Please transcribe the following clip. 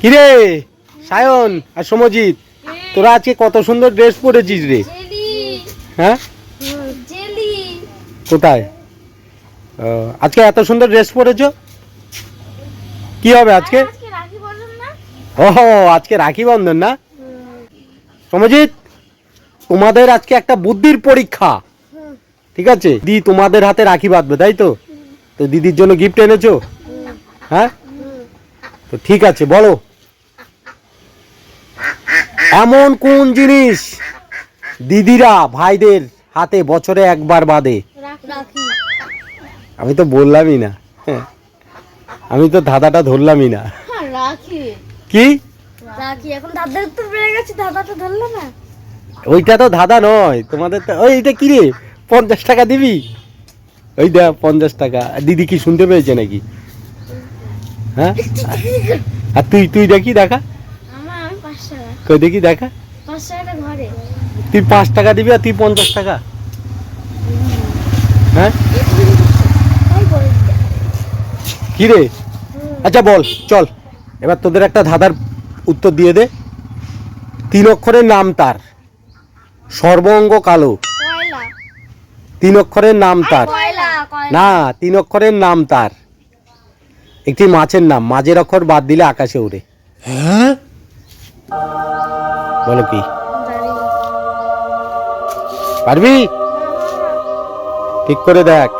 কিরে সায়ন আর সমজিৎ, তোরা আজকে কত সুন্দর ড্রেস পরেছিস রে। হ্যাঁ, কোথায়? আজকে এত সুন্দর ড্রেস পরেছো, কি হবে আজকে? ওহো, আজকে রাখি বন্ধন না? সমজিৎ, তোমাদের আজকে একটা বুদ্ধির পরীক্ষা, ঠিক আছে? দিদি তোমাদের হাতে রাখি বাঁধবে, তাই তো? তো দিদির জন্য গিফট এনেছো? হ্যাঁ, তো ঠিক আছে, বলো এমন কোন জিনিস দিদিরা ভাইদের হাতে বছরে একবার বাঁধে? আমি তো বললামই না, আমি তো ধাঁধাটা ধরলামই না। কি এখন দাদা তো বেড়ে গেছে, দাদাটা ধরলো না। ওইটা তো ধাঁধা নয় তোমাদের তো। ওইটা কি রে, 50 টাকা দিবি? ওই দেখ 50 টাকা। দিদি কি শুনতে পেয়েছে নাকি? হ্যাঁ, আর তুই তুই দেখি দেখা, আমি 5 টাকা, কই দেখি দেখা। 5 টাকাটা ঘরে। তুই 5 টাকা দিবি আর তুই 50 টাকা? হ্যাঁ, তাই বলে দিতে। কি রে? আচ্ছা বল, চল এবার তোদের একটা ধাঁধার উত্তর দিয়ে দে। 3 অক্ষরের নাম তার, সর্বঙ্গ কালো। কয়লা। 3 অক্ষরের নাম তার, কয়লা, কয়লা। না 3 অক্ষরের নাম তার। একটি মাছের নাম, মাঝের অক্ষর বাদ দিলে আকাশে উড়ে। হ্যাঁ, বলো কি? পারবি? ঠিক করে দেখ।